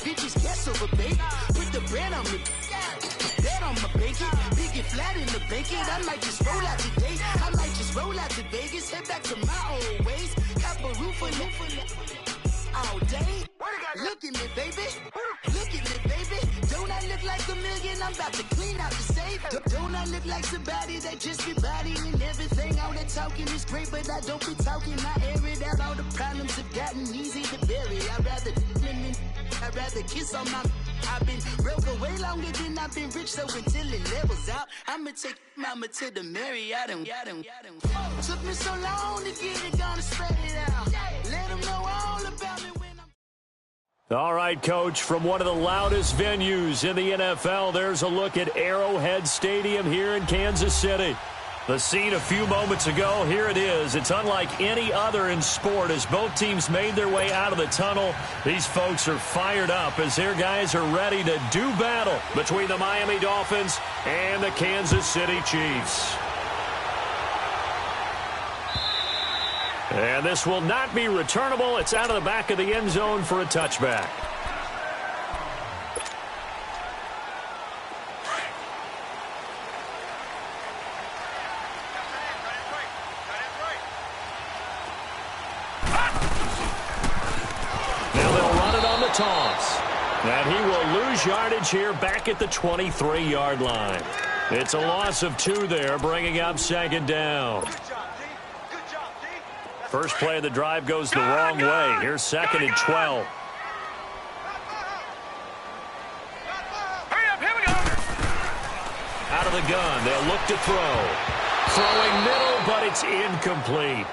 bitches guess over bait. Put the brand on me. Bet on my bacon. Big it flat in the bacon. I might just roll out today. I might just roll out to Vegas. Head back to my old ways. Cop a roof for all day. Look at me, baby. Look at me, baby. Don't I look like a million? I'm about to clean out the safe. Don't I look like somebody that just be bodying everything? All that talking is great, but I don't be talking. I air it out. All the problems have gotten easy to bury. I'd rather kiss on my. I've been broke way longer than I've been rich, so until it levels out, I'ma take mama to the Marriott and took me so long to get it, gonna spread it out. Let them know all about me when I'm. All right, Coach, from one of the loudest venues in the NFL, there's a look at Arrowhead Stadium here in Kansas City. The scene a few moments ago, here it is. It's unlike any other in sport as both teams made their way out of the tunnel. These folks are fired up as their guys are ready to do battle between the Miami Dolphins and the Kansas City Chiefs. And this will not be returnable. It's out of the back of the end zone for a touchback. Toss. And he will lose yardage here back at the 23-yard line. It's a loss of 2 there, bringing up second down. First play of the drive goes the wrong way. Here's second and 12. Out of the gun, they'll look to throw. Throwing middle, but it's incomplete.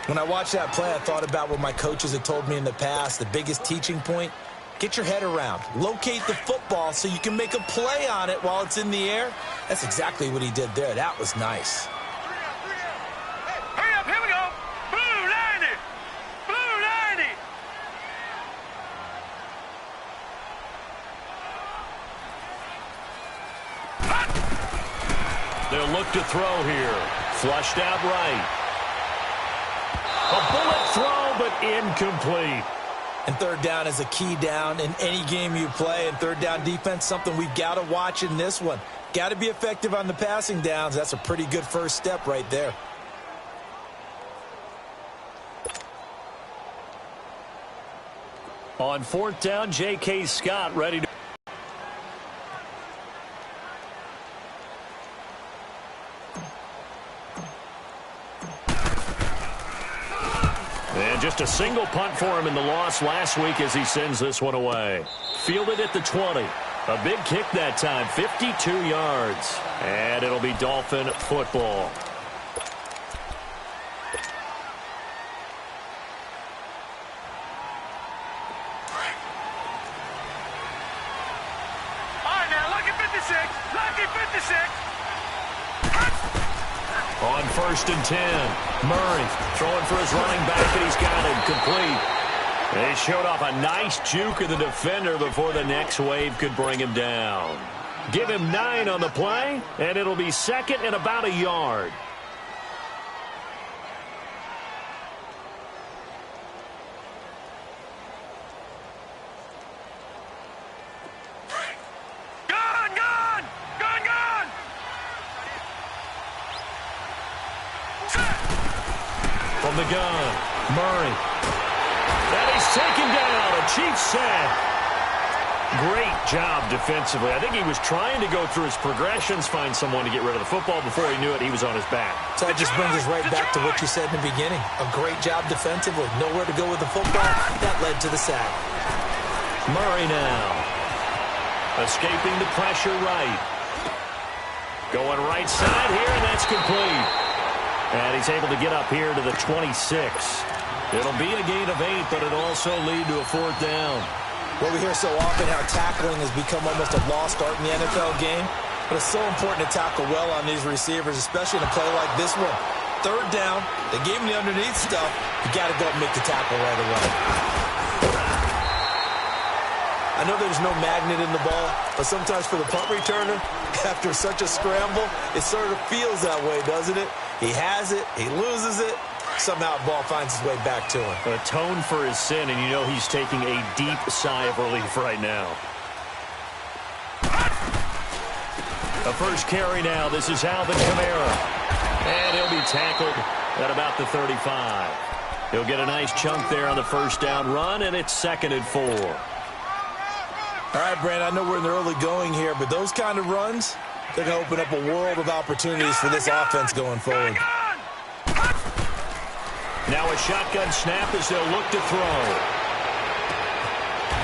When I watched that play, I thought about what my coaches had told me in the past. The biggest teaching point, get your head around. Locate the football so you can make a play on it while it's in the air. That's exactly what he did there. That was nice. Hurry up, here we go. Blue 90. Blue 90. They'll look to throw here. Flushed out right. A bullet throw, but incomplete. And third down is a key down in any game you play. And third down defense, something we've got to watch in this one. Got to be effective on the passing downs. That's a pretty good first step right there. On fourth down, J.K. Scott ready to. And just a single punt for him in the loss last week as he sends this one away. Fielded at the 20. A big kick that time, 52 yards. And it'll be Dolphin football. All right, now, lucky 56. Lucky 56. On first and 10, Murray throwing for his running back, and he's got him complete. They showed off a nice juke of the defender before the next wave could bring him down. Give him 9 on the play, and it'll be second and about a yard. From the gun, Murray. And he's taken down, a Chiefs sack. Great job defensively. I think he was trying to go through his progressions, find someone to get rid of the football. Before he knew it, he was on his back. So that just brings us right back to what you said in the beginning. A great job defensively. Nowhere to go with the football. That led to the sack. Murray now. Escaping the pressure right. Going right side here, and that's complete. And he's able to get up here to the 26. It'll be a gain of 8, but it'll also lead to a fourth down. Well, we hear so often how tackling has become almost a lost art in the NFL game. But it's so important to tackle well on these receivers, especially in a play like this one. Third down, they gave him the underneath stuff. You got to go up and make the tackle right away. I know there's no magnet in the ball, but sometimes for the punt returner, after such a scramble, it sort of feels that way, doesn't it? He has it, he loses it, somehow the ball finds its way back to him. Atone for his sin, and you know he's taking a deep sigh of relief right now. The first carry now. This is Alvin Kamara. And he'll be tackled at about the 35. He'll get a nice chunk there on the first down run, and it's 2nd and 4. All right, Brandon, I know we're in the early going here, but those kind of runs, they're going to open up a world of opportunities for this offense going forward. Now a shotgun snap as they'll look to throw.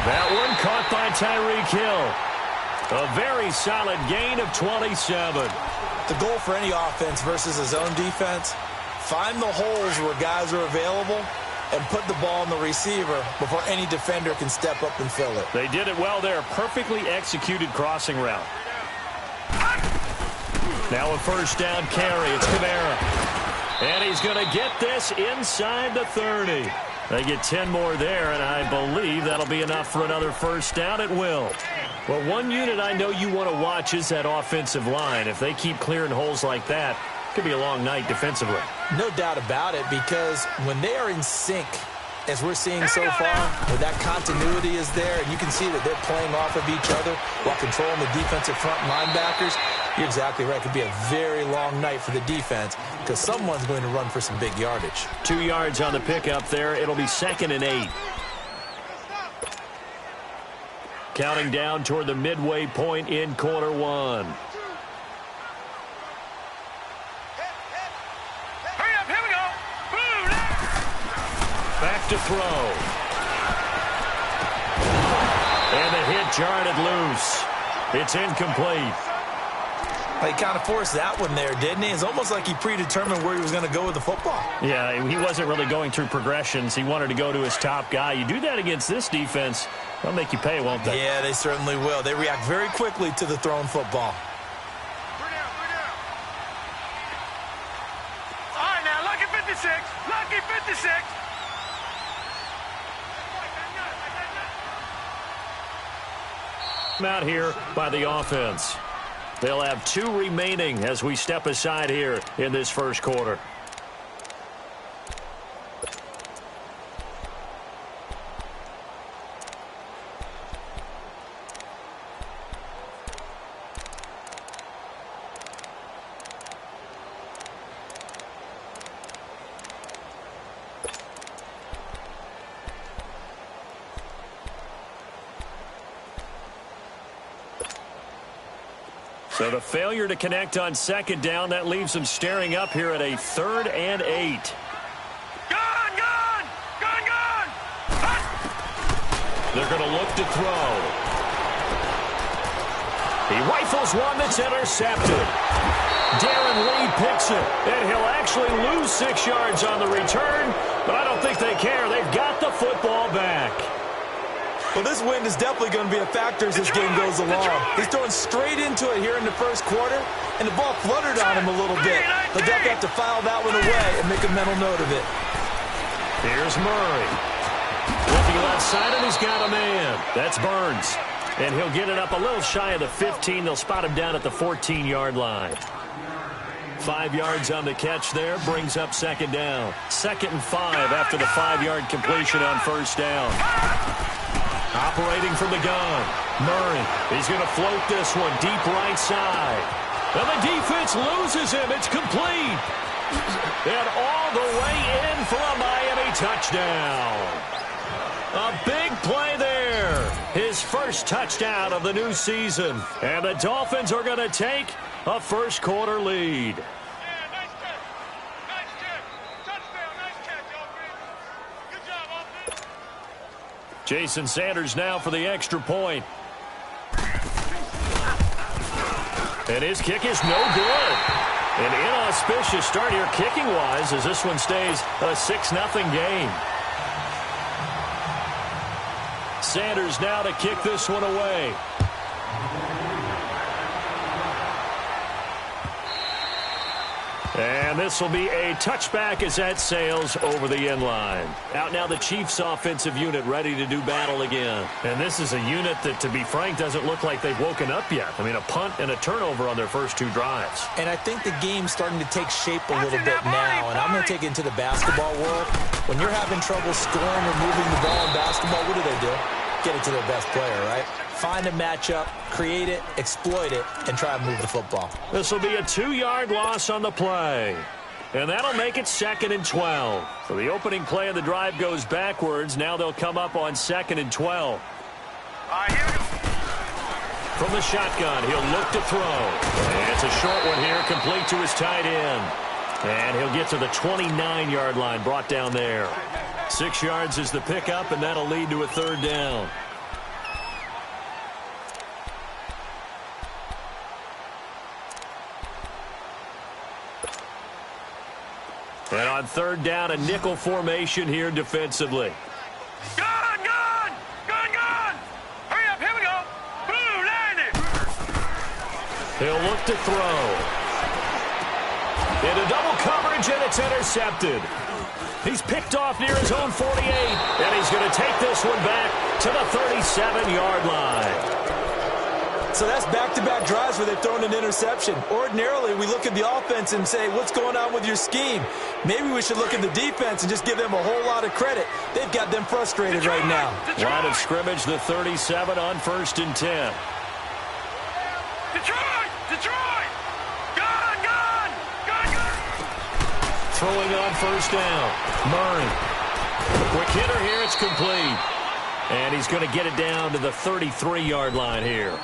That one caught by Tyreek Hill. A very solid gain of 27. The goal for any offense versus his own defense, find the holes where guys are available and put the ball in the receiver before any defender can step up and fill it. They did it well there. Perfectly executed crossing route. Now a first down carry. It's Kamara. And he's going to get this inside the 30. They get 10 more there, and I believe that'll be enough for another first down. It will. Well, one unit I know you want to watch is that offensive line. If they keep clearing holes like that, it could be a long night defensively. No doubt about it, because when they are in sync, as we're seeing so far, where that continuity is there, and you can see that they're playing off of each other while controlling the defensive front linebackers, you're exactly right. It could be a very long night for the defense because someone's going to run for some big yardage. 2 yards on the pickup there. It'll be 2nd and 8. Counting down toward the midway point in quarter one. Hurry up, here we go. Blue, Back to throw. And the hit jarred it loose. It's incomplete. He kind of forced that one there, didn't he? It's almost like he predetermined where he was going to go with the football. Yeah, he wasn't really going through progressions. He wanted to go to his top guy. You do that against this defense, they'll make you pay, won't they? Yeah, they certainly will. They react very quickly to the thrown football. All right, now, lucky 56. Lucky 56. Out here by the offense. They'll have 2 remaining as we step aside here in this first quarter. So the failure to connect on 2nd down, that leaves them staring up here at a 3rd and 8. Gone, gone, gone, gone. They're going to look to throw. He rifles one that's intercepted. Darren Lee picks it, and he'll actually lose 6 yards on the return, but I don't think they care. They've got the football back. Well, this wind is definitely going to be a factor as this game goes along. He's throwing straight into it here in the first quarter, and the ball fluttered on him a little bit. They'll definitely have to file that one away and make a mental note of it. Here's Murray. Looking left side, and he's got a man. That's Burns. And he'll get it up a little shy of the 15. They'll spot him down at the 14-yard line. 5 yards on the catch there, brings up 2nd down. 2nd and 5 after the 5-yard completion on first down. Operating from the gun, Murray. He's going to float this one deep right side. And the defense loses him. It's complete. And all the way in for a Miami touchdown. A big play there. His first touchdown of the new season. And the Dolphins are going to take a first quarter lead. Jason Sanders now for the extra point. And his kick is no good. An inauspicious start here kicking-wise as this one stays a 6-0 game. Sanders now to kick this one away. And this will be a touchback as that sails over the end line. Out now the Chiefs offensive unit ready to do battle again. And this is a unit that, to be frank, doesn't look like they've woken up yet. I mean, a punt and a turnover on their first two drives. And I think the game's starting to take shape a little bit now. And I'm going to take it into the basketball world. When you're having trouble scoring or moving the ball in basketball, what do? Get it to their best player, right? Find a matchup, create it, exploit it, and try to move the football. This will be a 2-yard loss on the play. And that'll make it 2nd and 12. So the opening play of the drive goes backwards. Now they'll come up on 2nd and 12. From the shotgun, he'll look to throw. And it's a short one here, complete to his tight end. And he'll get to the 29-yard line, brought down there. 6 yards is the pickup, and that'll lead to a 3rd down. And on 3rd down, a nickel formation here defensively. Gun, gun! Gun, gun! Hurry up, here we go! Blue, land it! He'll look to throw. Into double coverage, and it's intercepted. He's picked off near his own 48, and he's going to take this one back to the 37-yard line. So that's back-to-back drives where they've thrown an interception. Ordinarily, we look at the offense and say, what's going on with your scheme? Maybe we should look at the defense and just give them a whole lot of credit. They've got them frustrated right now. Line of scrimmage, the 37 on 1st and 10. Detroit! Detroit! Gun, gun! Gun, gun! Throwing on 1st down. Murray. Quick hitter here, it's complete. And he's going to get it down to the 33-yard line here.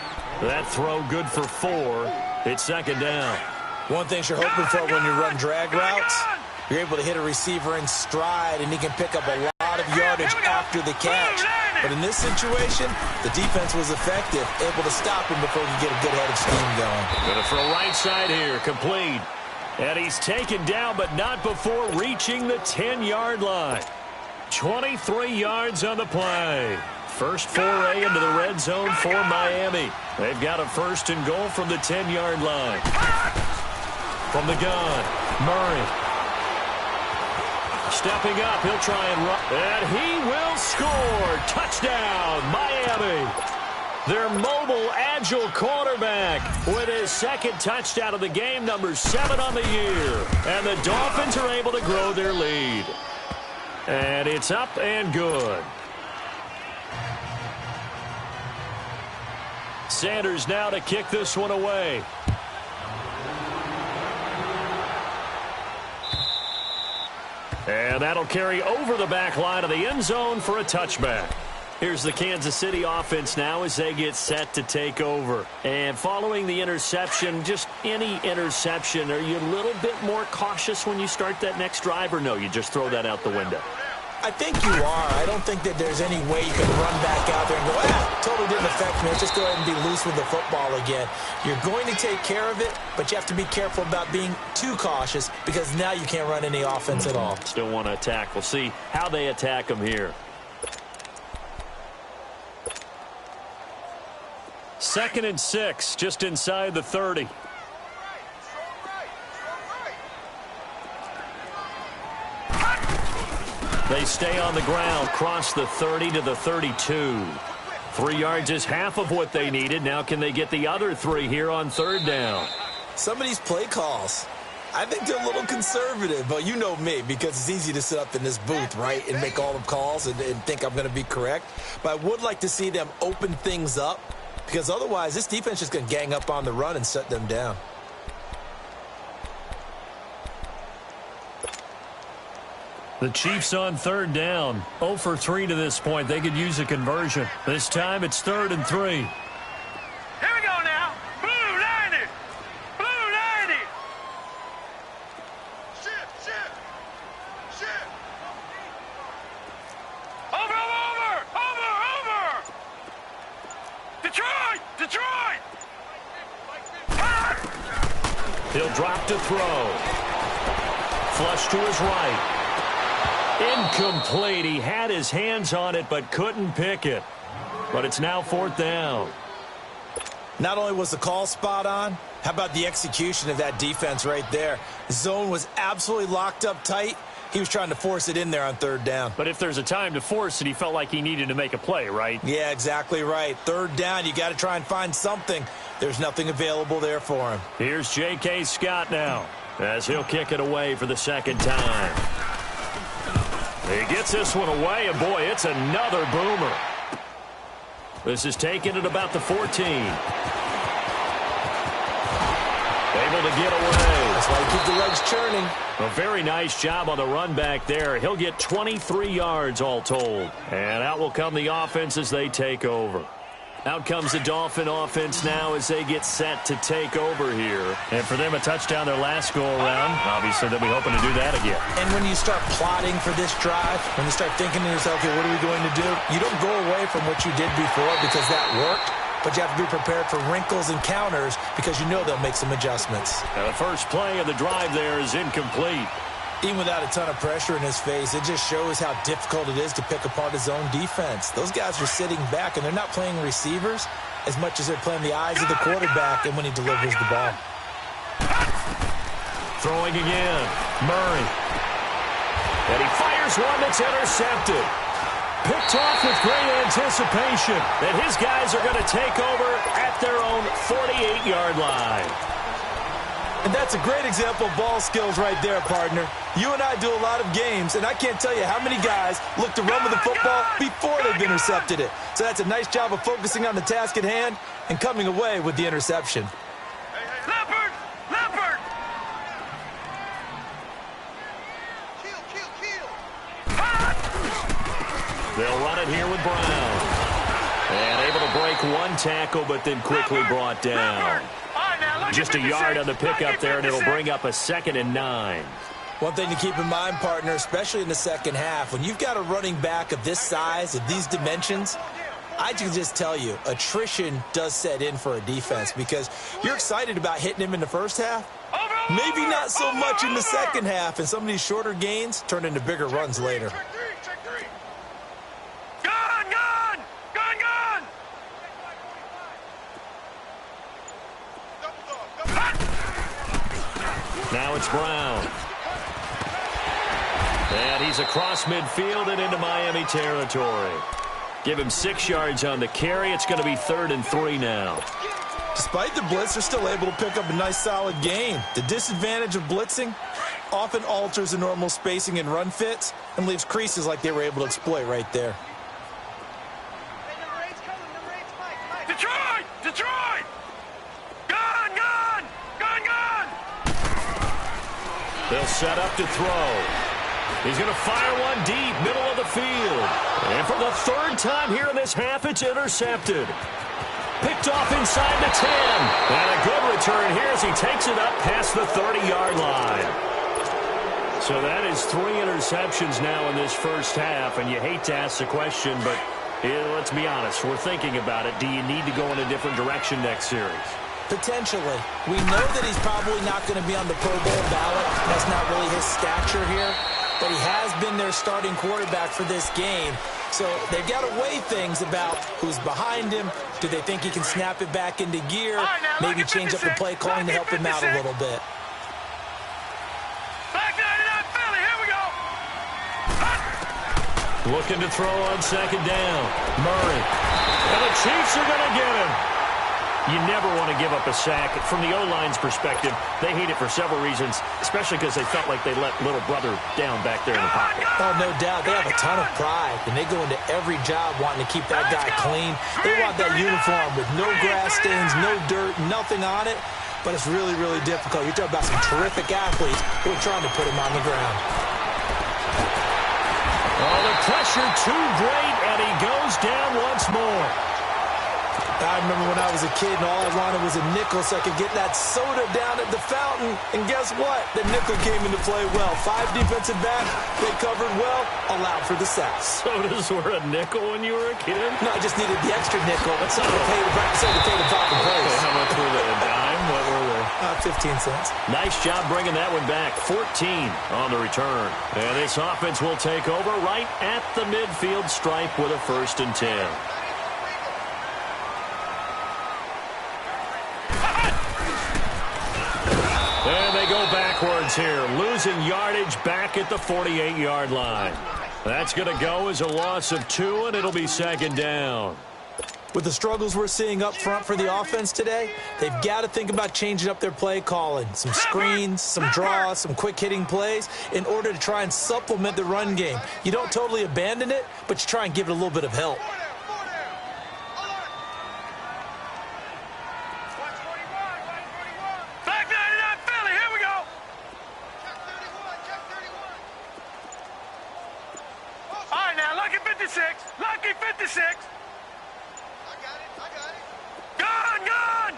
That throw good for 4. It's 2nd down. One thing you're hoping for when you run drag routes, you're able to hit a receiver in stride, and he can pick up a lot of yardage after the catch. But in this situation, the defense was effective, able to stop him before he could get a good-headed scheme going. Going to throw right side here, complete. And he's taken down, but not before reaching the 10-yard line. 23 yards on the play. First foray into the red zone for Miami. They've got a 1st and goal from the 10-yard line. From the gun, Murray. Stepping up, he'll try and run. And he will score. Touchdown, Miami. Their mobile, agile quarterback with his 2nd touchdown of the game, number 7 on the year. And the Dolphins are able to grow their lead. And it's up and good. Sanders now to kick this one away. And that'll carry over the back line of the end zone for a touchback. Here's the Kansas City offense now as they get set to take over. And following the interception, just any interception, are you a little bit more cautious when you start that next drive, or no, you just throw that out the window? I think you are. I don't think that there's any way you can run back out there and go, totally didn't affect me. Let's just go ahead and be loose with the football again. You're going to take care of it, but you have to be careful about being too cautious because now you can't run any offense at all. Still want to attack. We'll see how they attack them here. 2nd and 6, just inside the 30. They stay on the ground, cross the 30 to the 32. 3 yards is half of what they needed. Now can they get the other 3 here on 3rd down? Some of these play calls, I think they're a little conservative, but you know me, because it's easy to sit up in this booth, right, and make all the calls and think I'm going to be correct. But I would like to see them open things up, because otherwise this defense is going to gang up on the run and shut them down. The Chiefs on 3rd down. 0 for 3 to this point. They could use a conversion. This time it's 3rd and 3. Here we go now. Blue 90. Blue 90. Shift. Over. Detroit. He'll drop to throw. Flush to his right. Incomplete. He had his hands on it but couldn't pick it. But it's now 4th down. Not only was the call spot on, How about the execution of that defense right there? The zone was absolutely locked up tight. He was trying to force it in there on third down. But if there's a time to force it, he felt like he needed to make a play, right? Yeah, exactly right. Third down, you got to try and find something. There's nothing available there for him. Here's J.K. Scott now, as he'll kick it away for the second time. He gets this one away, and boy, it's another boomer. This is taken at about the 14. Able to get away. That's why you keep the legs churning. A very nice job on the run back there. He'll get 23 yards all told. And out will come the offense as they take over. Out comes the Dolphin offense now as they get set to take over here. And for them, a touchdown their last go-around. Obviously, they'll be hoping to do that again. And when you start plotting for this drive, when you start thinking to yourself, okay, what are we going to do? You don't go away from what you did before because that worked. But you have to be prepared for wrinkles and counters because you know they'll make some adjustments. Now the first play of the drive there is incomplete. Even without a ton of pressure in his face, it just shows how difficult it is to pick apart his own defense. Those guys are sitting back, and they're not playing receivers as much as they're playing the eyes of the quarterback and when he delivers the ball. Throwing again. Murray. And he fires one that's intercepted. Picked off with great anticipation that his guys are going to take over at their own 48-yard line. And that's a great example of ball skills right there, partner. You and I do a lot of games, and I can't tell you how many guys look to run with the football before they've intercepted it. So that's a nice job of focusing on the task at hand and coming away with the interception. Leopard! Leopard! They'll run it here with Brown. And able to break one tackle, but then quickly brought down. Just a yard on the pickup there, and it'll bring up a 2nd and 9. One thing to keep in mind, partner, especially in the second half, when you've got a running back of this size, of these dimensions, I can just tell you, attrition does set in for a defense because you're excited about hitting him in the first half. Maybe not so much in the second half, and some of these shorter gains turn into bigger runs later. Now it's Brown. And he's across midfield and into Miami territory. Give him 6 yards on the carry. It's going to be 3rd and 3 now. Despite the blitz, they're still able to pick up a nice solid gain. The disadvantage of blitzing often alters the normal spacing and run fits and leaves creases like they were able to exploit right there. Detroit! Detroit! Gun! Gun! Gun! Gun! They'll set up to throw. He's going to fire one deep, middle of the field. And for the 3rd time here in this half, it's intercepted. Picked off inside the 10. And a good return here as he takes it up past the 30-yard line. So that is 3 interceptions now in this first half. And you hate to ask the question, but let's be honest. We're thinking about it. Do you need to go in a different direction next series? Potentially. We know that he's probably not going to be on the Pro Bowl ballot. That's not really his stature here. But he has been their starting quarterback for this game. So they've got to weigh things about who's behind him. Do they think he can snap it back into gear? Maybe change up the play calling to help him out a little bit. Back 99 Philly, here we go. Looking to throw on 2nd down. Murray. And the Chiefs are going to get him. You never want to give up a sack. From the O-line's perspective, they hate it for several reasons, especially because they felt like they let little brother down back there in the pocket. Oh, no doubt. They have a ton of pride, and they go into every job wanting to keep that guy clean. They want that uniform with no grass stains, no dirt, nothing on it. But it's really, really difficult. You're talking about some terrific athletes who are trying to put him on the ground. Oh, the pressure too great, and he goes down once more. I remember when I was a kid and all I wanted was a nickel so I could get that soda down at the fountain. And guess what? The nickel came into play well. 5 defensive backs, they covered well, allowed for the sacks. Sodas were a nickel when you were a kid? No, I just needed the extra nickel. That's not to pay the Falcon price. Okay, how much were they? A dime? What were they? 15 cents. Nice job bringing that one back. 14 on the return. And this offense will take over right at the midfield stripe with a 1st and 10. here, losing yardage back at the 48-yard line. That's going to go as a loss of 2, and it'll be second down. With the struggles we're seeing up front for the offense today, they've got to think about changing up their play calling. Some screens, some draws, some quick-hitting plays in order to try and supplement the run game. You don't totally abandon it, but you try and give it a little bit of help. Lucky 56. I got it. Gun.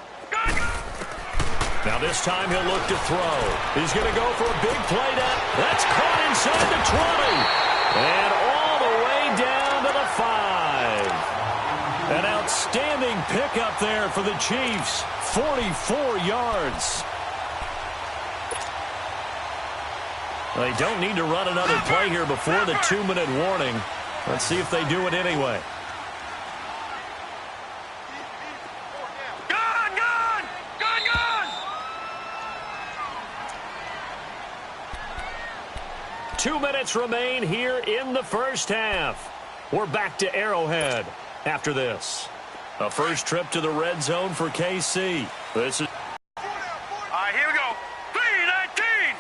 Now this time he'll look to throw. He's going to go for a big play down. That's caught inside the 20. And all the way down to the 5. An outstanding pickup there for the Chiefs. 44 yards. They don't need to run another play here before the 2-minute warning. Let's see if they do it anyway. Gun! 2 minutes remain here in the first half. We're back to Arrowhead after this. A first trip to the red zone for KC. This is... All right, here we go. 3-19.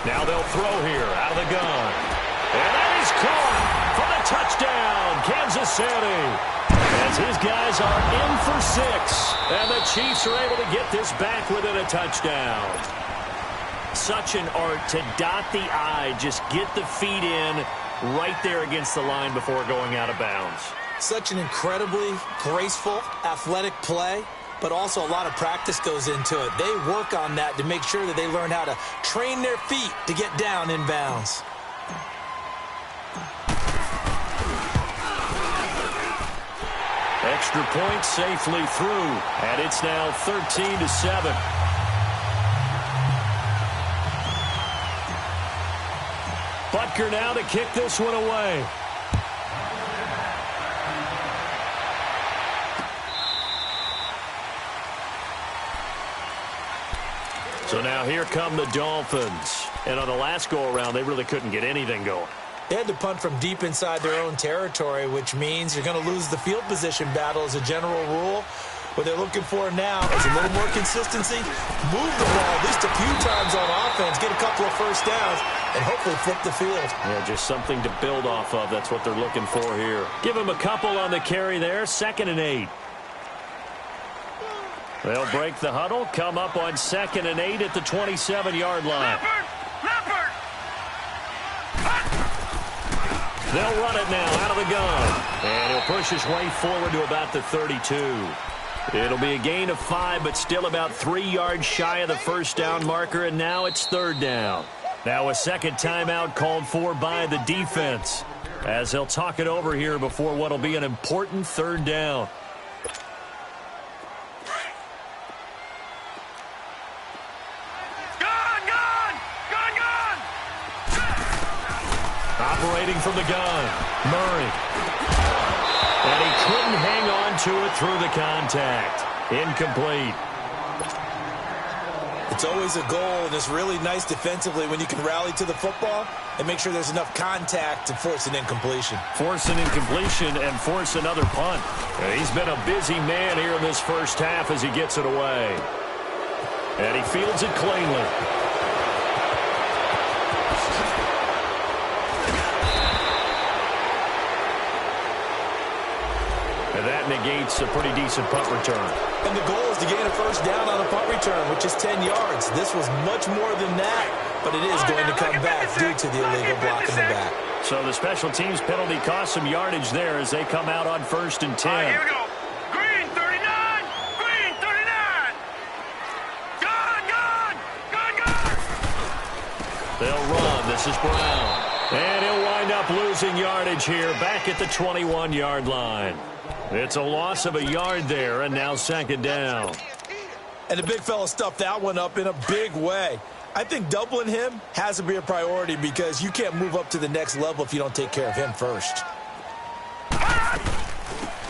Now they'll throw here out of the gun. And that is caught for the touchdown, Kansas City. As his guys are in for 6. And the Chiefs are able to get this back within a touchdown. Such an art to dot the I, just get the feet in right there against the line before going out of bounds. Such an incredibly graceful, athletic play, but also a lot of practice goes into it. They work on that to make sure that they learn how to train their feet to get down in bounds. Extra point safely through, and it's now 13-7. Butker now to kick this one away. So now here come the Dolphins. And on the last go-around, they really couldn't get anything going. They had to punt from deep inside their own territory, which means you're going to lose the field position battle as a general rule. What they're looking for now is a little more consistency, move the ball at least a few times on offense, get a couple of first downs, and hopefully flip the field. Yeah, just something to build off of. That's what they're looking for here. Give them a couple on the carry there, 2nd and 8. They'll break the huddle, come up on 2nd and 8 at the 27-yard line. Leopard! They'll run it now out of the gun. And he'll push his way forward to about the 32. It'll be a gain of 5, but still about 3 yards shy of the first down marker, and now it's 3rd down. Now a second timeout called for by the defense, as they'll talk it over here before what'll be an important 3rd down. Operating from the gun, Murray. And he couldn't hang on to it through the contact. Incomplete. It's always a goal, and it's really nice defensively when you can rally to the football and make sure there's enough contact to force an incompletion. Force an incompletion and force another punt. And he's been a busy man here in this first half as he gets it away. And he fields it cleanly. And that negates a pretty decent punt return. And the goal is to gain a first down on a punt return, which is 10 yards. This was much more than that, but it is going to come back due to the illegal block in the back. So the special teams penalty cost some yardage there as they come out on 1st and 10. Here we go. Green 39. Green 39. Gun. They'll run. This is Brown. And he'll wind up losing yardage here back at the 21-yard line. It's a loss of a yard there, and now 2nd down. And the big fella stuffed that one up in a big way. I think doubling him has to be a priority because you can't move up to the next level if you don't take care of him first.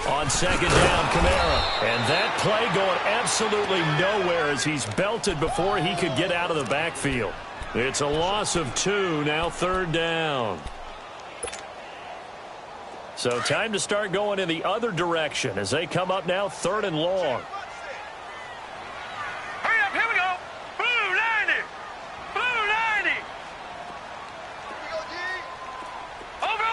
On second down, Kamara. And that play going absolutely nowhere as he's belted before he could get out of the backfield. It's a loss of 2, now third down. So time to start going in the other direction as they come up now third and long. Hurry up, here we go. Blue 90. Blue 90. Over.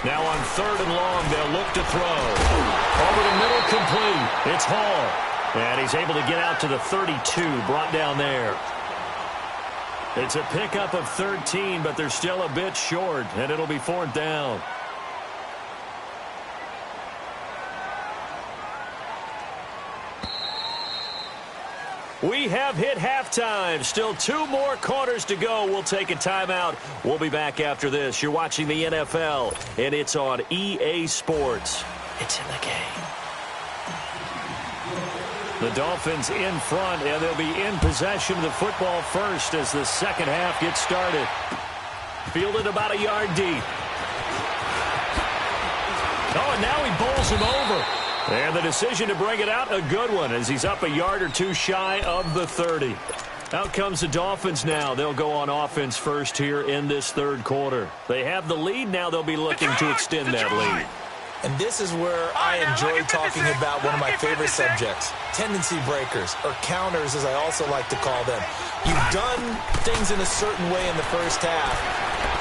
Now on third and long, they'll look to throw. Over the middle, complete. It's Hall. And he's able to get out to the 32, brought down there. It's a pickup of 13, but they're still a bit short, and it'll be fourth down. We have hit halftime. Still 2 more quarters to go. We'll take a timeout. We'll be back after this. You're watching the NFL, and it's on EA Sports. It's in the game. The Dolphins in front, and they'll be in possession of the football first as the second half gets started. Fielded about a yard deep. Oh, and now he bowls him over. And the decision to bring it out, a good one, as he's up a yard or 2 shy of the 30. Out comes the Dolphins now. They'll go on offense first here in this third quarter. They have the lead. Now they'll be looking to extend that lead. And this is where I enjoy talking about one of my favorite subjects, tendency breakers, or counters as I also like to call them. You've done things in a certain way in the first half,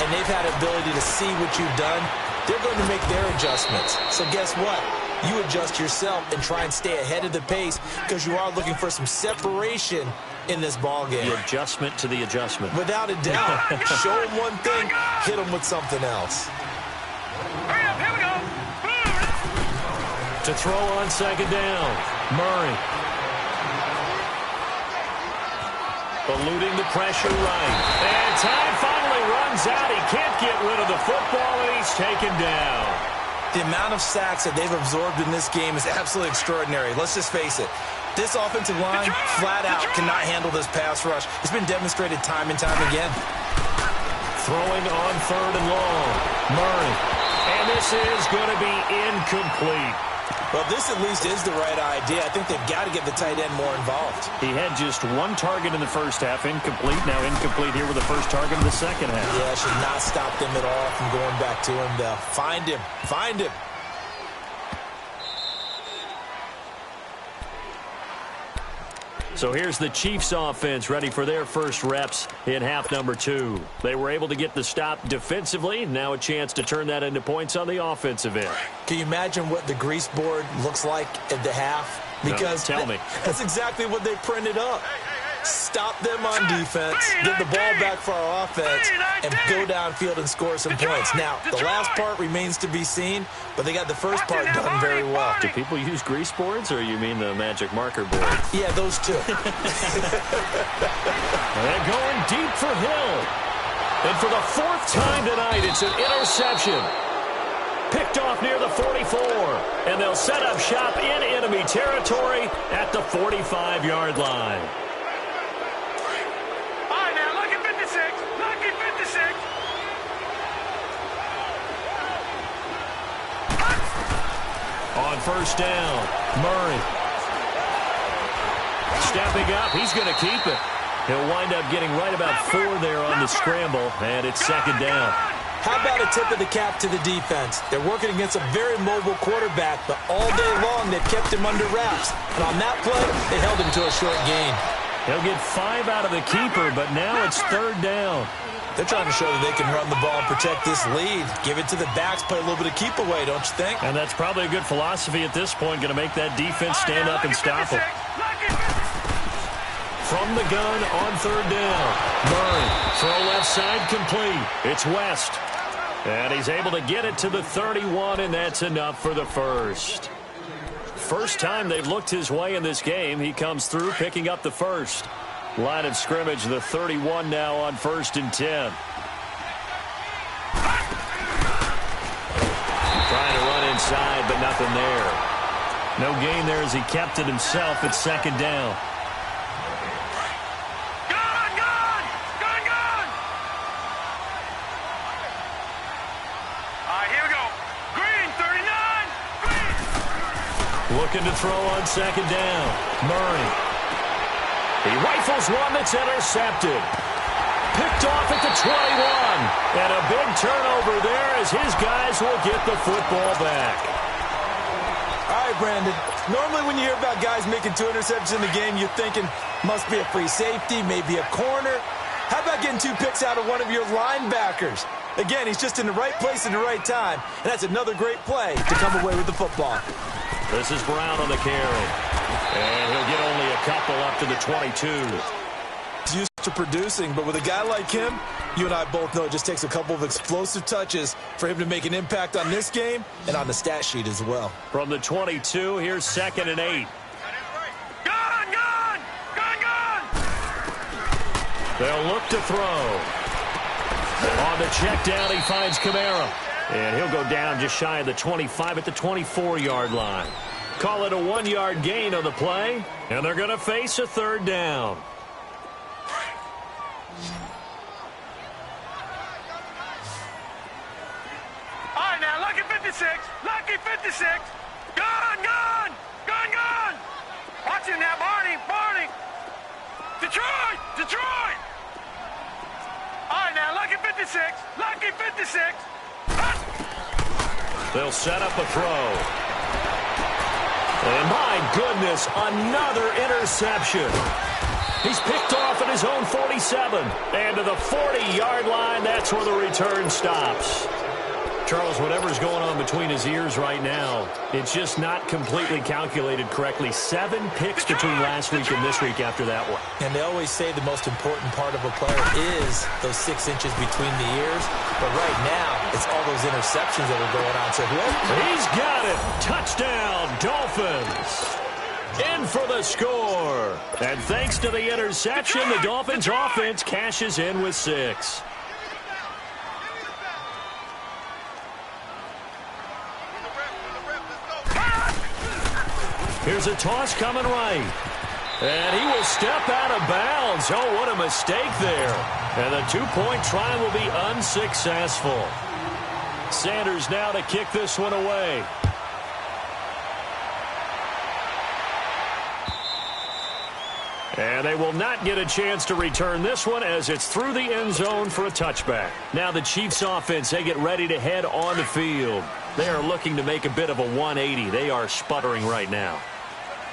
and they've had ability to see what you've done. They're going to make their adjustments. So guess what? You adjust yourself and try and stay ahead of the pace because you are looking for some separation in this ball game. The adjustment to the adjustment. Without a doubt. Show them one thing, hit them with something else. Hurry up, here we go. To throw on second down, Murray. Eluding the pressure right. And time finally runs out. He can't get rid of the football, and he's taken down. The amount of sacks that they've absorbed in this game is absolutely extraordinary. Let's just face it. This offensive line, flat out, cannot handle this pass rush. It's been demonstrated time and time again. Throwing on third and long, Murray. And this is going to be incomplete. Well, this at least is the right idea. I think they've got to get the tight end more involved. He had just 1 target in the first half, incomplete. Now incomplete here with the first target in the second half. Yeah, should not stop them at all from going back to him. Find him. Find him. So here's the Chiefs offense ready for their first reps in half number 2. They were able to get the stop defensively. Now a chance to turn that into points on the offensive end. Can you imagine what the grease board looks like at the half? Because no, tell me. That's exactly what they printed up. Stop them on defense, get the ball back for our offense, and go downfield and score some points. Now, the last part remains to be seen, but they got the first part done very well. Do people use grease boards, or you mean the magic marker board? Yeah, those two. They're going deep for Hill. And for the 4th time tonight, it's an interception. Picked off near the 44. And they'll set up shop in enemy territory at the 45-yard line. On first down, Murray. Stepping up, he's going to keep it. He'll wind up getting right about 4 there on the scramble, and it's second down. How about a tip of the cap to the defense? They're working against a very mobile quarterback, but all day long they've kept him under wraps. And on that play, they held him to a short gain. He'll get 5 out of the keeper, but now it's third down. They're trying to show that they can run the ball and protect this lead. Give it to the backs, play a little bit of keep away, don't you think? And that's probably a good philosophy at this point, going to make that defense stand up and stop them. From the gun on third down, Murray, throw left side complete. It's West. And he's able to get it to the 31, and that's enough for the first. First time they've looked his way in this game. He comes through, picking up the first. Line of scrimmage, the 31 now on 1st and 10. Trying to run inside, but nothing there. No gain there as he kept it himself at second down. Looking to throw on second down. Murray. He rifles one that's intercepted. Picked off at the 21. And a big turnover there as his guys will get the football back. All right, Brandon. Normally when you hear about guys making 2 interceptions in the game, you're thinking must be a free safety, maybe a corner. How about getting 2 picks out of one of your linebackers? Again, he's just in the right place at the right time, and that's another great play to come away with the football. This is Brown on the carry. And he'll get only a couple up to the 22. He's used to producing, but with a guy like him, you and I both know it just takes a couple of explosive touches for him to make an impact on this game and on the stat sheet as well. From the 22, here's 2nd and 8. Gun, gun! Gun, gun! They'll look to throw. On the check down, he finds Kamara. And he'll go down just shy of the 25 at the 24-yard line. Call it a 1-yard gain on the play, and they're going to face a 3rd down. All right, now, lucky 56. Lucky 56. Gun, gun! Gun, gun! Watch him now, Barney. Barney. Detroit! Detroit! All right, now, lucky 56. Lucky 56. They'll set up a throw. And my goodness, another interception. He's picked off at his own 47. And to the 40-yard line, that's where the return stops. Charles, whatever's going on between his ears right now, it's just not completely calculated correctly. 7 picks between last week and this week after that one. And they always say the most important part of a player is those 6 inches between the ears. But right now, it's all those interceptions that are going on. So he's got it. Touchdown, Dolphins. In for the score. And thanks to the interception, the Dolphins offense cashes in with 6. Here's a toss coming right. And he will step out of bounds. Oh, what a mistake there. And the 2-point try will be unsuccessful. Sanders now to kick this one away. And they will not get a chance to return this one as it's through the end zone for a touchback. Now the Chiefs offense, they get ready to head on the field. They are looking to make a bit of a 180. They are sputtering right now.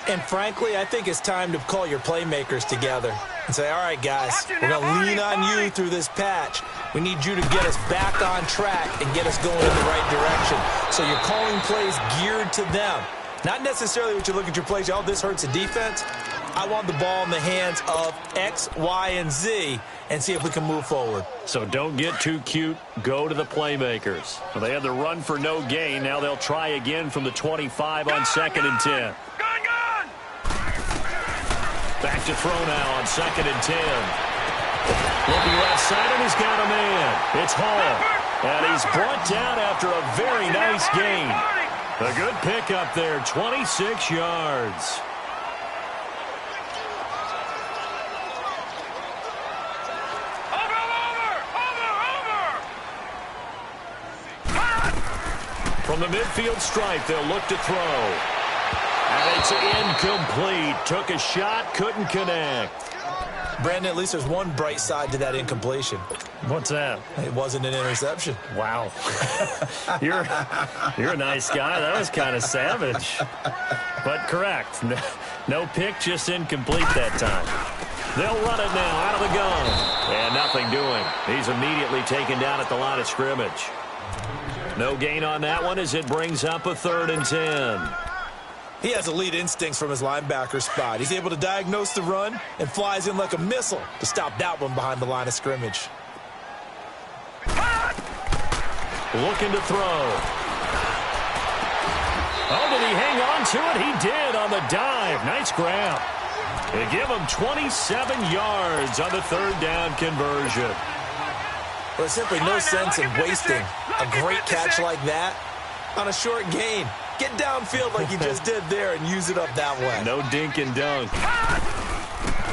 And frankly, I think it's time to call your playmakers together and say, all right, guys, we're going to lean on you through this patch. We need you to get us back on track and get us going in the right direction. So you're calling plays geared to them. Not necessarily what you look at your plays, oh, this hurts the defense. I want the ball in the hands of X, Y, and Z and see if we can move forward. So don't get too cute. Go to the playmakers. Well, they had the run for no gain. Now they'll try again from the 25 on 2nd and 10. Back to throw now on 2nd and 10. Looking left side, and he's got a man. It's Hall. And he's brought down after a very nice gain. A good pickup there, 26 yards. From the midfield stripe, they'll look to throw. And it's incomplete. Took a shot, couldn't connect. Brandon, at least there's one bright side to that incompletion. What's that? It wasn't an interception. Wow. You're a nice guy. That was kind of savage. But correct. No pick, just incomplete that time. They'll run it now out of the gun. And nothing doing. He's immediately taken down at the line of scrimmage. No gain on that one as it brings up a 3rd and 10. He has elite instincts from his linebacker spot. He's able to diagnose the run and flies in like a missile to stop that one behind the line of scrimmage. Looking to throw. Oh, did he hang on to it? He did on the dive. Nice grab. They give him 27 yards on the 3rd down conversion. Well, there's simply no sense in wasting a great catch like that on a short gain. Get downfield like you just did there and use it up that way. No dink and dunk.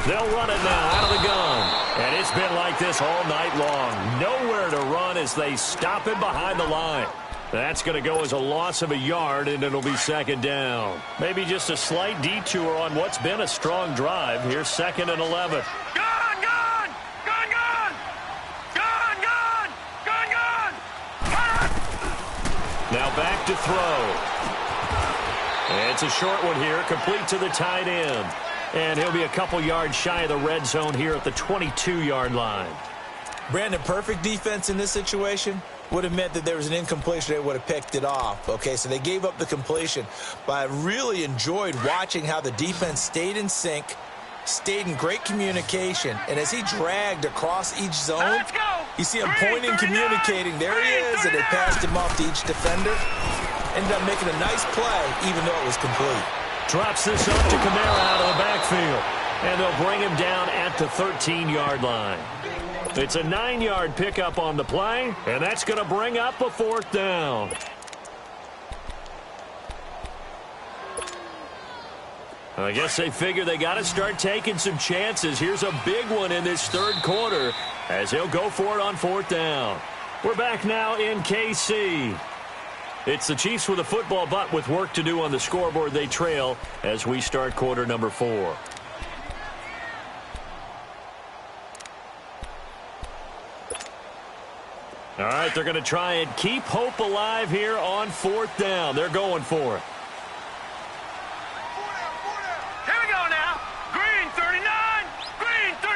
They'll run it now out of the gun. And it's been like this all night long. Nowhere to run as they stop him behind the line. That's going to go as a loss of a yard, and it'll be second down. Maybe just a slight detour on what's been a strong drive. Here's 2nd and 11. Gone, gone! Gone, gone! Gone, gone! Gone, gone! Now back to throw. And it's a short one here, complete to the tight end. And he'll be a couple yards shy of the red zone here at the 22-yard line. Brandon, perfect defense in this situation would have meant that there was an incompletion. They would have picked it off. Okay, so they gave up the completion. But I really enjoyed watching how the defense stayed in sync, stayed in great communication. And as he dragged across each zone, you see him pointing, communicating. There he is, and they passed him off to each defender. Ended up making a nice play, even though it was complete. Drops this up to Kamara out of the backfield. And they'll bring him down at the 13-yard line. It's a 9-yard pickup on the play, and that's going to bring up a 4th down. I guess they figure they got to start taking some chances. Here's a big one in this 3rd quarter as he'll go for it on 4th down. We're back now in KC. It's the Chiefs with a football, but with work to do on the scoreboard. They trail as we start quarter number 4. All right, they're going to try and keep hope alive here on 4th down. They're going for it. Here we go now. Green 39. Green 39.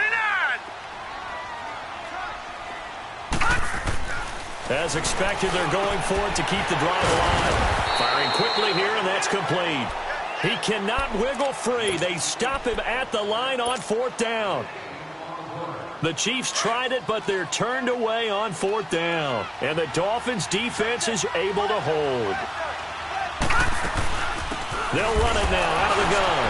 As expected, they're going for it to keep the drive alive. Firing quickly here, and that's complete. He cannot wiggle free. They stop him at the line on 4th down. The Chiefs tried it, but they're turned away on 4th down. And the Dolphins' defense is able to hold. They'll run it now out of the gun.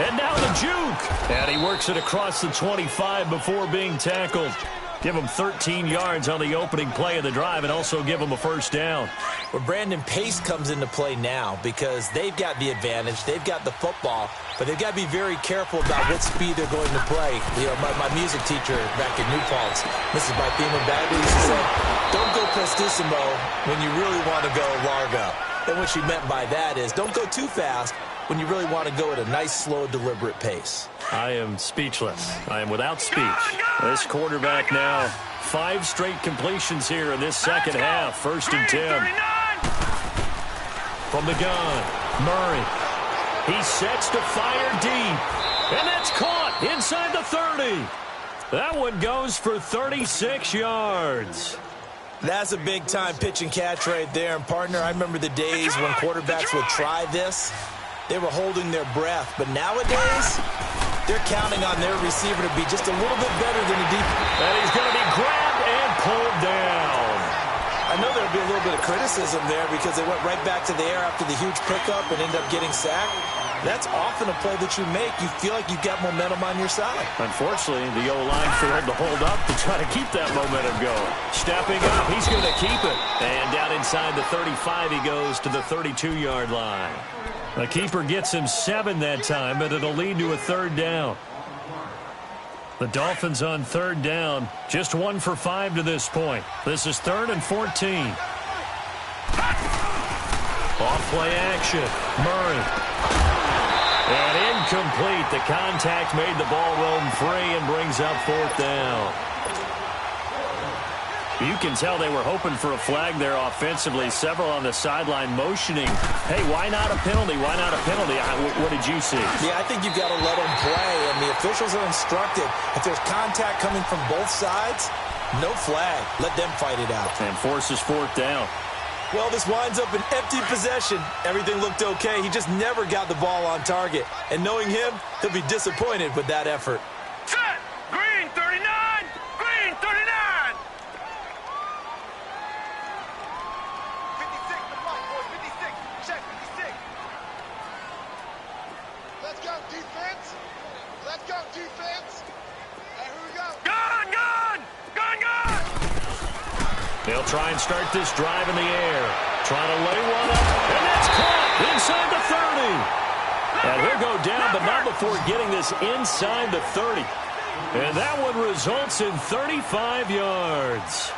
And now the juke. And he works it across the 25 before being tackled. Give him 13 yards on the opening play of the drive and also give him a 1st down. Well, Brandon, pace comes into play now because they've got the advantage. They've got the football, but they've got to be very careful about what speed they're going to play. You know, my music teacher back in New Paltz, Mrs. Bythema Bagley, used to say, don't go prestissimo when you really want to go largo. And what she meant by that is don't go too fast when you really want to go at a nice, slow, deliberate pace. I am speechless. I am without speech. This quarterback now, 5 straight completions here in this second half. 1st and 10. From the gun, Murray. He sets to fire deep. And that's caught inside the 30. That one goes for 36 yards. That's a big-time pitch and catch right there. And, partner, I remember the days when quarterbacks would try this. They were holding their breath. But nowadays, they're counting on their receiver to be just a little bit better than the defense. And he's going to be grabbed and pulled down. I know there'll be a little bit of criticism there because they went right back to the air after the huge pickup and ended up getting sacked. That's often a play that you make. You feel like you've got momentum on your side. Unfortunately, the O-line failed to hold up to try to keep that momentum going. Stepping up, he's going to keep it. And down inside the 35, he goes to the 32-yard line. The keeper gets him 7 that time, but it'll lead to a 3rd down. The Dolphins on 3rd down, just 1 for 5 to this point. This is 3rd and 14. Off play action, Murray. And incomplete. The contact made the ball roam free and brings up 4th down. You can tell they were hoping for a flag there offensively. Several on the sideline motioning. Hey, why not a penalty? Why not a penalty? What did you see? Yeah, I think you've got to let them play, and the officials are instructed. If there's contact coming from both sides, no flag. Let them fight it out. And forces 4th down. Well, this winds up an empty possession. Everything looked okay. He just never got the ball on target. And knowing him, he'll be disappointed with that effort. Set! Green 39! Green 39! 56, the block, boys. 56. Check 56. Let's go, defense. Let's go, defense. Hey, here we go. Gun, gun! Gun, gun! They'll try and start this drive in the air. Trying to lay one up, and that's caught inside the 30. And he'll go down, but not before getting this inside the 30. And that one results in 35 yards.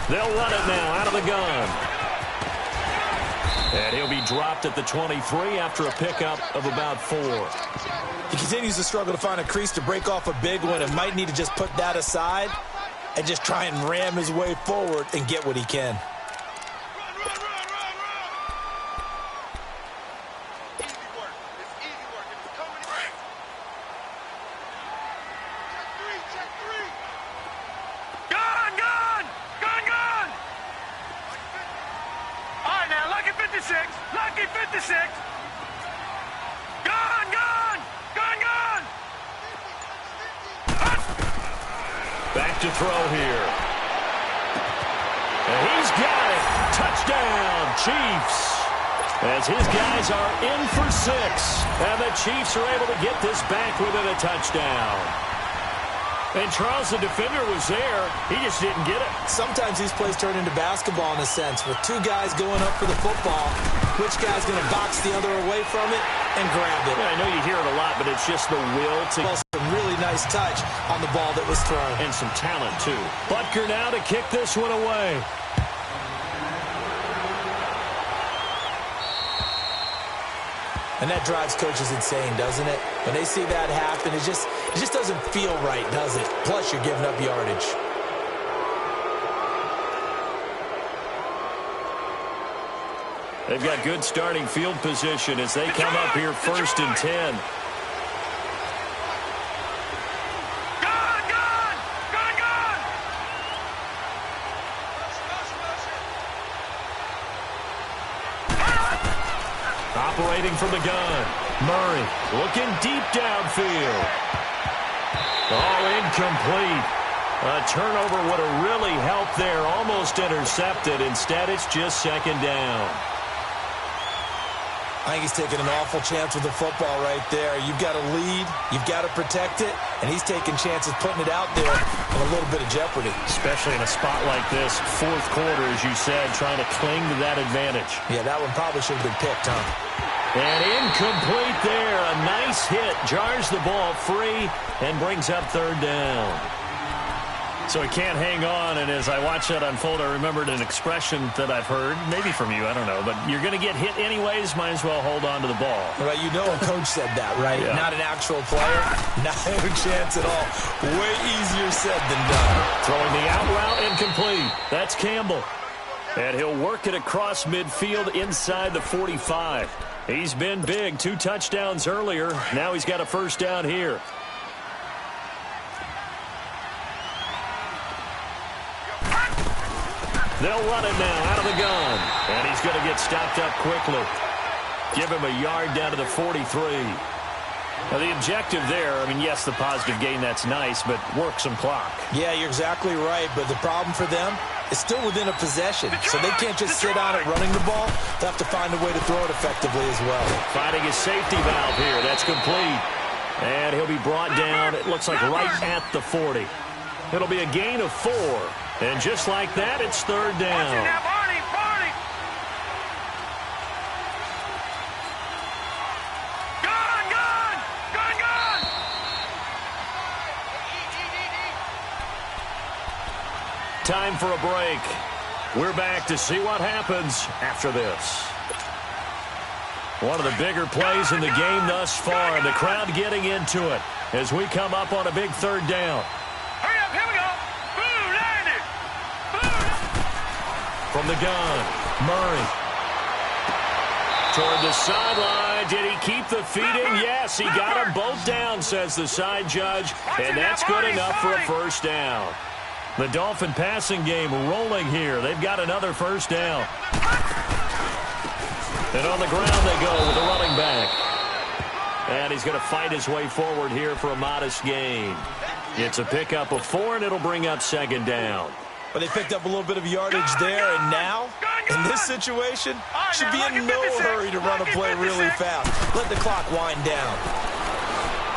They'll run it now out of the gun. And he'll be dropped at the 23 after a pickup of about 4. He continues to struggle to find a crease to break off a big one and might need to just put that aside and just try and ram his way forward and get what he can. Lucky 56. Gone, gone, gone, gone. Back to throw here. And he's got it. Touchdown, Chiefs. As his guys are in for 6. And the Chiefs are able to get this back within a touchdown. And Charles, the defender, was there. He just didn't get it. Sometimes these plays turn into basketball in a sense. With 2 guys going up for the football, which guy's going to box the other away from it and grab it? Yeah, I know you hear it a lot, but it's just the will to... Well, some really nice touch on the ball that was thrown. And some talent, too. Butker now to kick this one away. And that drives coaches insane, doesn't it? When they see that happen, it just doesn't feel right, does it? Plus, you're giving up yardage. They've got good starting field position as they come up here 1st and 10. Operating from the gun. Murray looking deep downfield. Oh, incomplete. A turnover would have really helped there. Almost intercepted. Instead, it's just 2nd down. I think he's taking an awful chance with the football right there. You've got to lead. You've got to protect it. And he's taking chances putting it out there in a little bit of jeopardy. Especially in a spot like this, 4th quarter, as you said, trying to cling to that advantage. Yeah, that one probably should have been picked, huh? And incomplete there. A nice hit. Jars the ball free and brings up 3rd down. So he can't hang on, and as I watched that unfold, I remembered an expression that I've heard, maybe from you, I don't know, but you're going to get hit anyways, might as well hold on to the ball. Well, you know a coach said that, right? Yeah. Not an actual player. Not a chance at all. Way easier said than done. Throwing the out route incomplete. That's Campbell. And he'll work it across midfield inside the 45. He's been big. 2 touchdowns earlier. Now he's got a 1st down here. They'll run it now out of the gun. And he's going to get stopped up quickly. Give him a yard down to the 43. Now, the objective there, I mean, yes, the positive gain, that's nice, but work some clock. Yeah, you're exactly right. But the problem for them is still within a possession. So they can't just sit on it running the ball. They'll have to find a way to throw it effectively as well. Finding his safety valve here. That's complete. And he'll be brought down, it looks like right at the 40. It'll be a gain of 4. And just like that, it's 3rd down. Time for a break. We're back to see what happens after this. One of the bigger plays in the game thus far. The crowd getting into it as we come up on a big 3rd down. Hurry up, here we go. Boo, landed. Boo. From the gun, Murray. Toward the sideline. Did he keep the feet in? Yes, he got them both down, says the side judge. And that's good enough for a 1st down. The Dolphin passing game rolling here. They've got another 1st down. And on the ground they go with the running back. And he's going to fight his way forward here for a modest gain. It's a pickup of 4, and it'll bring up 2nd down. But they picked up a little bit of yardage there, and now, in this situation, should be in no hurry to run a play really fast. Let the clock wind down.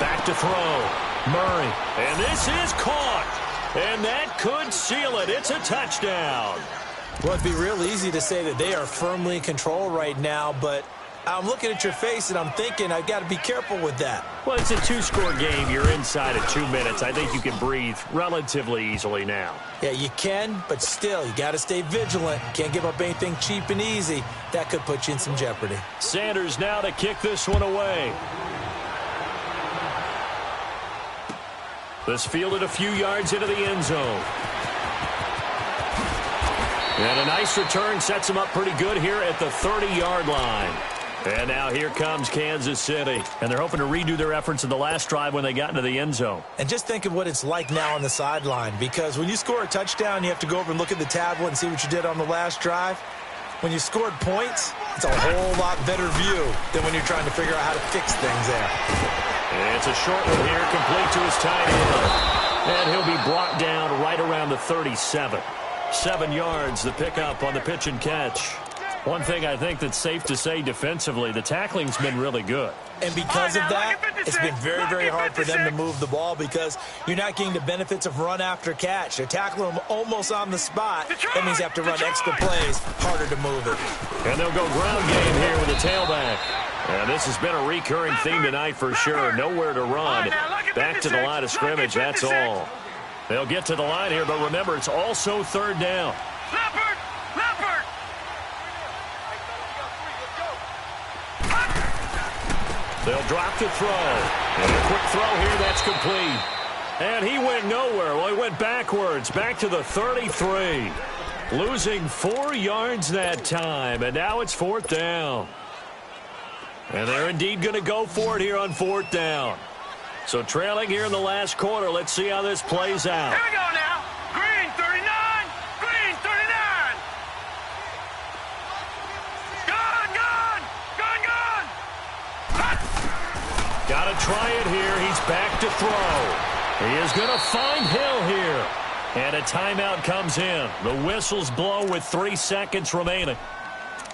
Back to throw. Murray. And this is caught. And that could seal it. It's a touchdown. Well, it'd be real easy to say that they are firmly in control right now, but I'm looking at your face, and I'm thinking I've got to be careful with that. Well, it's a two-score game. You're inside of 2 minutes. I think you can breathe relatively easily now. Yeah, you can, but still, you got to stay vigilant. Can't give up anything cheap and easy. That could put you in some jeopardy. Sanders now to kick this one away. This fielded a few yards into the end zone. And a nice return sets him up pretty good here at the 30-yard line. And now here comes Kansas City. And they're hoping to redo their efforts in the last drive when they got into the end zone. And just think of what it's like now on the sideline, because when you score a touchdown, you have to go over and look at the tablet and see what you did on the last drive. When you scored points, it's a whole lot better view than when you're trying to figure out how to fix things there. And it's a short one here, complete to his tight end. And he'll be brought down right around the 37. 7 yards, the pickup on the pitch and catch. One thing I think that's safe to say defensively, the tackling's been really good. And because of that, it's been very, very hard for them to move the ball because you're not getting the benefits of run after catch. They're tackling them almost on the spot. That means they have to run extra plays, harder to move it. And they'll go ground game here with the tailback. And this has been a recurring theme tonight for sure. Nowhere to run. Back to the line of scrimmage, that's all. They'll get to the line here, but remember, it's also third down. Leopard! Leopard! They'll drop the throw. And a quick throw here, that's complete. And he went nowhere. Well, he went backwards, back to the 33. Losing 4 yards that time, and now it's fourth down. And they're indeed going to go for it here on fourth down. So trailing here in the last quarter, let's see how this plays out. Here we go now. Green 39. Green 39. Gone, gone. Gone, gone. Got to try it here. He's back to throw. He is going to find Hill here. And a timeout comes in. The whistles blow with 3 seconds remaining.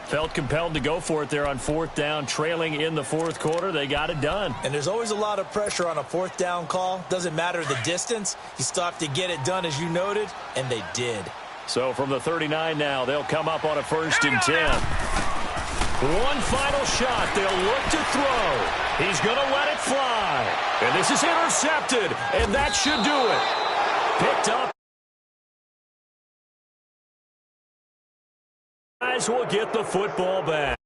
Felt compelled to go for it there on fourth down, trailing in the fourth quarter. They got it done. And there's always a lot of pressure on a fourth down call. Doesn't matter the distance. You still have to get it done, as you noted, and they did. So from the 39 now, they'll come up on a 1st and 10. One final shot. They'll look to throw. He's going to let it fly. And this is intercepted, and that should do it. Picked up. Guys will get the football back.